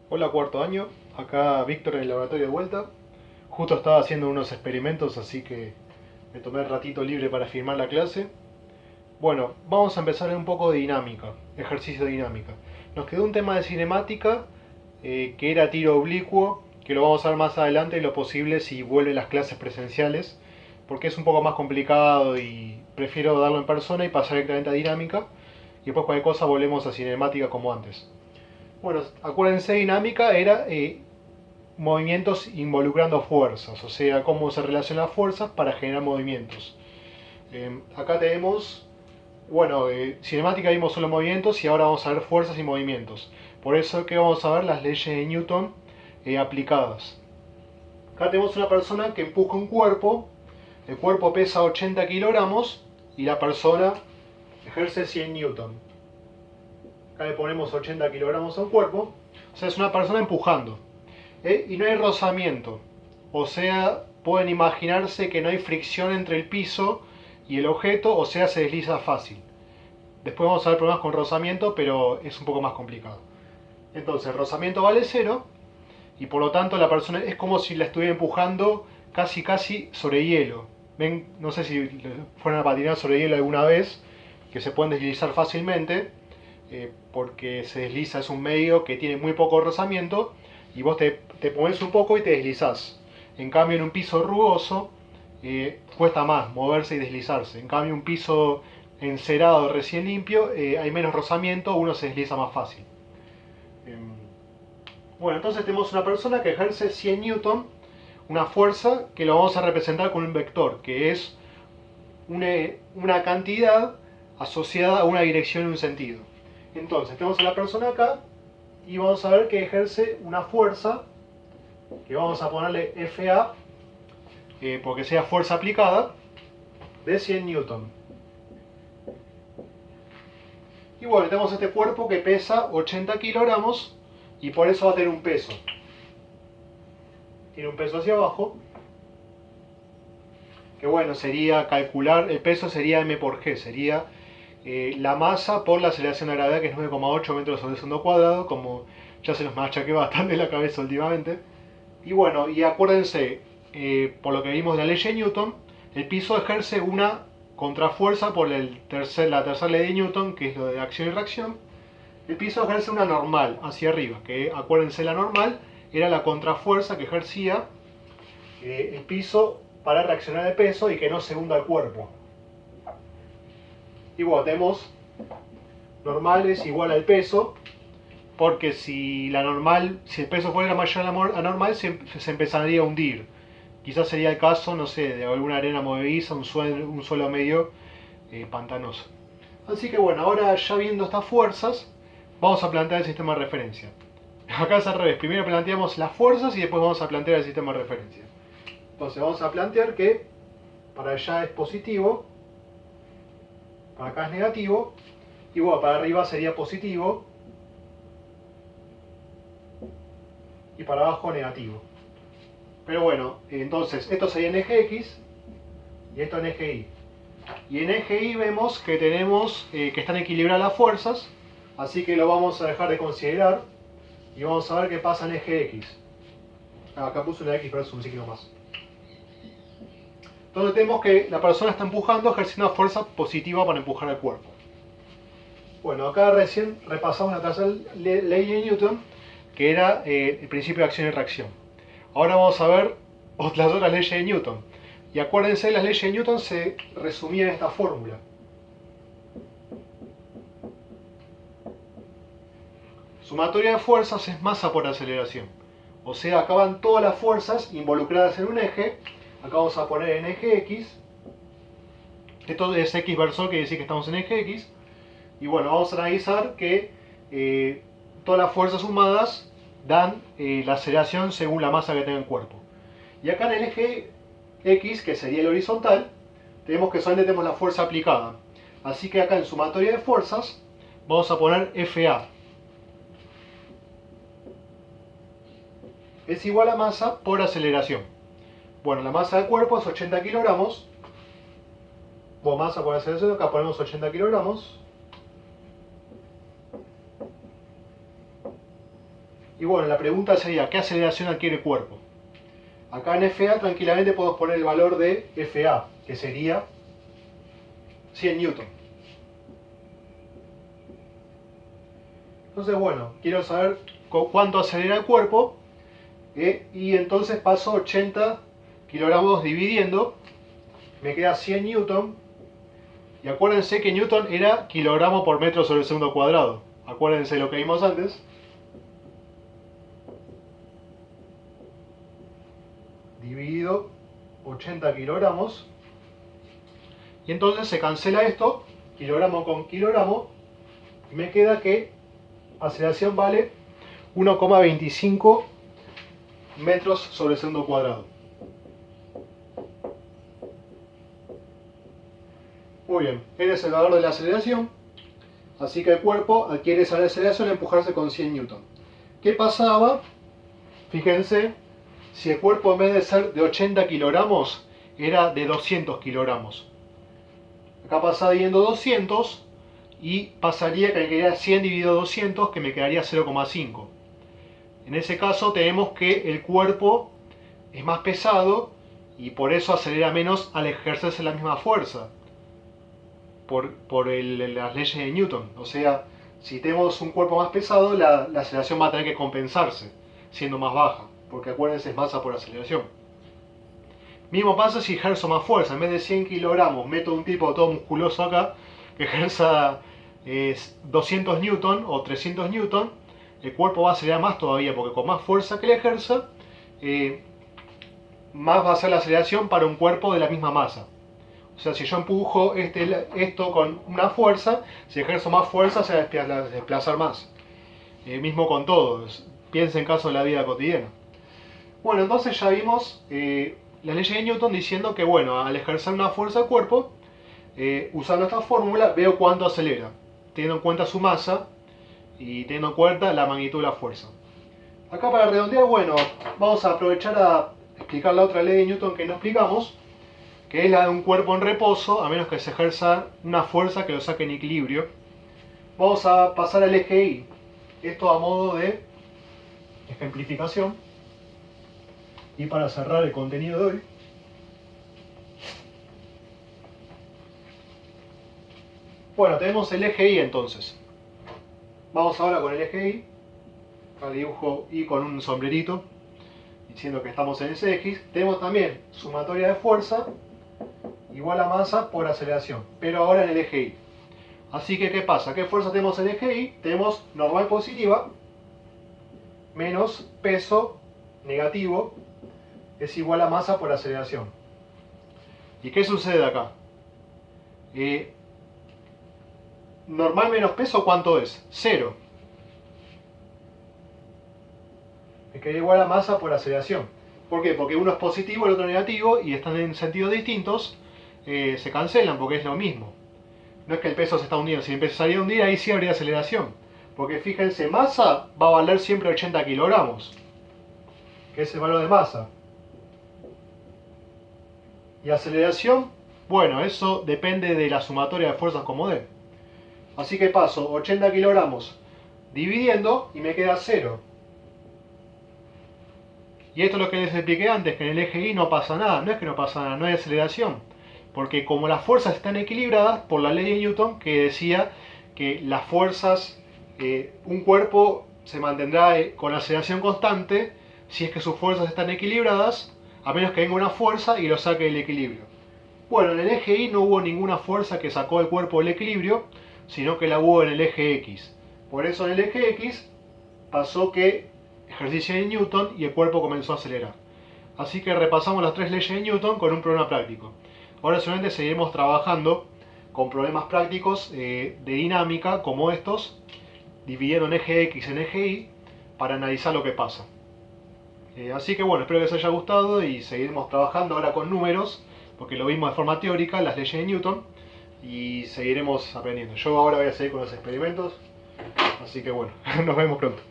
Hola, cuarto año. Acá Víctor en el laboratorio de vuelta. Justo estaba haciendo unos experimentos, así que me tomé el ratito libre para filmar la clase. Bueno, vamos a empezar un poco de dinámica, ejercicio de dinámica. Nos quedó un tema de cinemática, que era tiro oblicuo, que lo vamos a ver más adelante lo posible si vuelven las clases presenciales, porque es un poco más complicado y prefiero darlo en persona y pasar directamente a dinámica. Y después cualquier cosa volvemos a cinemática como antes. Bueno, acuérdense, dinámica era movimientos involucrando fuerzas, o sea, cómo se relacionan las fuerzas para generar movimientos. Acá tenemos, bueno, cinemática vimos solo movimientos y ahora vamos a ver fuerzas y movimientos. Por eso que vamos a ver las leyes de Newton aplicadas. Acá tenemos una persona que empuja un cuerpo, el cuerpo pesa 80 kilogramos y la persona ejerce 100 newton. Acá le ponemos 80 kilogramos a un cuerpo, o sea, es una persona empujando. Y no hay rozamiento. O sea, pueden imaginarse que no hay fricción entre el piso y el objeto, o sea, se desliza fácil. Después vamos a ver problemas con rozamiento, pero es un poco más complicado. Entonces, el rozamiento vale cero y por lo tanto la persona es como si la estuviera empujando casi sobre hielo. ¿Ven? No sé si fueron a patinar sobre hielo alguna vez, que se pueden deslizar fácilmente, porque se desliza, es un medio que tiene muy poco rozamiento y vos te pones un poco y te deslizás. En cambio, en un piso rugoso cuesta más moverse y deslizarse. En cambio, un piso encerado, recién limpio, hay menos rozamiento, uno se desliza más fácil. Em, bueno, entonces tenemos una persona que ejerce 100 newton, una fuerza que lo vamos a representar con un vector, que es una cantidad asociada a una dirección y un sentido. Entonces, tenemos a la persona acá y vamos a ver que ejerce una fuerza, que vamos a ponerle FA, porque sea fuerza aplicada, de 100 newton. Y bueno, tenemos este cuerpo que pesa 80 kilogramos y por eso va a tener un peso. Tiene un peso hacia abajo, que bueno, sería calcular, el peso sería m por g, sería la masa por la aceleración de gravedad, que es 9,8 metros sobre segundo cuadrado, como ya se nos machaqué bastante la cabeza últimamente. Y bueno, y acuérdense, por lo que vimos de la ley de Newton, el piso ejerce una contrafuerza por la tercera ley de Newton, que es lo de acción y reacción. El piso ejerce una normal hacia arriba, que acuérdense, la normal era la contrafuerza que ejercía el piso para reaccionar el peso y que no se hunda el cuerpo. Y bueno, tenemos normal es igual al peso, porque si la normal, si el peso fuera mayor a la normal, se empezaría a hundir. Quizás sería el caso, no sé, de alguna arena movediza, un suelo medio pantanoso. Así que bueno, ahora ya viendo estas fuerzas, vamos a plantear el sistema de referencia. Acá es al revés, primero planteamos las fuerzas y después vamos a plantear el sistema de referencia. Entonces vamos a plantear que para allá es positivo, para acá es negativo, y bueno, para arriba sería positivo, y para abajo negativo. Pero bueno, entonces esto sería en eje X y esto en eje Y. Y en eje Y vemos que tenemos que están equilibradas las fuerzas, así que lo vamos a dejar de considerar y vamos a ver qué pasa en eje X. Acá puse una X, pero es un signo más. Entonces tenemos que la persona está empujando, ejerciendo una fuerza positiva para empujar el cuerpo. Bueno, acá recién repasamos la tercera ley de Newton, que era el principio de acción y reacción. Ahora vamos a ver las otras leyes de Newton. Y acuérdense, las leyes de Newton se resumían en esta fórmula. Sumatoria de fuerzas es masa por aceleración. O sea, acá van todas las fuerzas involucradas en un eje. Acá vamos a poner en eje X. Esto es X versor, que decir que estamos en eje X. Y bueno, vamos a analizar que todas las fuerzas sumadas dan la aceleración según la masa que tenga el cuerpo. Y acá en el eje X, que sería el horizontal, tenemos que solamente tenemos la fuerza aplicada. Así que acá en sumatoria de fuerzas vamos a poner FA. Es igual a masa por aceleración. Bueno, la masa del cuerpo es 80 kilogramos. O masa por aceleración, acá ponemos 80 kilogramos. Y bueno, la pregunta sería, ¿qué aceleración adquiere el cuerpo? Acá en FA tranquilamente podemos poner el valor de FA, que sería 100 newton. Entonces, bueno, quiero saber cuánto acelera el cuerpo, y entonces paso 80 kilogramos dividiendo, me queda 100 newton, y acuérdense que newton era kilogramo por metro sobre segundo cuadrado. Acuérdense lo que vimos antes. Dividido 80 kilogramos. Y entonces se cancela esto, kilogramo con kilogramo, y me queda que aceleración vale 1,25 metros sobre segundo cuadrado. Muy bien, este es el valor de la aceleración, así que el cuerpo adquiere esa aceleración al empujarse con 100 newton. ¿Qué pasaba? Fíjense, si el cuerpo en vez de ser de 80 kilogramos era de 200 kilogramos. Acá pasa dividiendo 200 y pasaría que me quedaría 100 dividido 200, que me quedaría 0,5. En ese caso tenemos que el cuerpo es más pesado y por eso acelera menos al ejercerse la misma fuerza. Por las leyes de Newton. O sea, si tenemos un cuerpo más pesado, la aceleración va a tener que compensarse, siendo más baja, porque acuérdense, es masa por aceleración. Mismo pasa si ejerzo más fuerza. En vez de 100 kilogramos, meto un tipo todo musculoso acá, que ejerza 200 newton o 300 newton, el cuerpo va a acelerar más todavía, porque con más fuerza que le ejerza, más va a ser la aceleración para un cuerpo de la misma masa. O sea, si yo empujo esto con una fuerza, si ejerzo más fuerza, se va a desplazar más. Mismo con todo, piensa en caso de la vida cotidiana. Bueno, entonces ya vimos la ley de Newton diciendo que, bueno, al ejercer una fuerza al cuerpo, usando esta fórmula, veo cuánto acelera, teniendo en cuenta su masa y teniendo en cuenta la magnitud de la fuerza. Acá para redondear, bueno, vamos a aprovechar a explicar la otra ley de Newton que no explicamos, que es la de un cuerpo en reposo, a menos que se ejerza una fuerza que lo saque en equilibrio. Vamos a pasar al eje Y. Esto a modo de ejemplificación. Y para cerrar el contenido de hoy, bueno, tenemos el eje Y entonces. Vamos ahora con el eje Y. Acá dibujo Y con un sombrerito, diciendo que estamos en ese eje. Tenemos también sumatoria de fuerza igual a masa por aceleración, pero ahora en el eje Y. Así que, ¿qué pasa? ¿Qué fuerza tenemos en el eje Y? Tenemos normal positiva menos peso negativo es igual a masa por aceleración. ¿Y qué sucede acá? Normal menos peso, ¿cuánto es? 0. Me queda igual a masa por aceleración. ¿Por qué? Porque uno es positivo, el otro negativo, y están en sentidos distintos, se cancelan porque es lo mismo. No es que el peso se está hundiendo, si empezaría a hundir ahí sí habría aceleración. Porque fíjense, masa va a valer siempre 80 kilogramos, que es el valor de masa. Y aceleración, bueno, eso depende de la sumatoria de fuerzas como dé. Así que paso 80 kilogramos dividiendo y me queda 0. Y esto es lo que les expliqué antes, que en el eje Y no pasa nada. No es que no pasa nada, no hay aceleración. Porque como las fuerzas están equilibradas por la ley de Newton, que decía que las fuerzas, un cuerpo se mantendrá con aceleración constante si es que sus fuerzas están equilibradas, a menos que venga una fuerza y lo saque del equilibrio. Bueno, en el eje Y no hubo ninguna fuerza que sacó el cuerpo del equilibrio, sino que la hubo en el eje X. Por eso en el eje X pasó que ejercicio de Newton y el cuerpo comenzó a acelerar. Así que repasamos las 3 leyes de Newton con un problema práctico. Ahora solamente seguiremos trabajando con problemas prácticos de dinámica como estos, dividiendo en eje X en eje Y para analizar lo que pasa. Así que bueno, espero que les haya gustado y seguiremos trabajando ahora con números, porque lo vimos de forma teórica, las leyes de Newton, y seguiremos aprendiendo. Yo ahora voy a seguir con los experimentos, así que bueno, nos vemos pronto.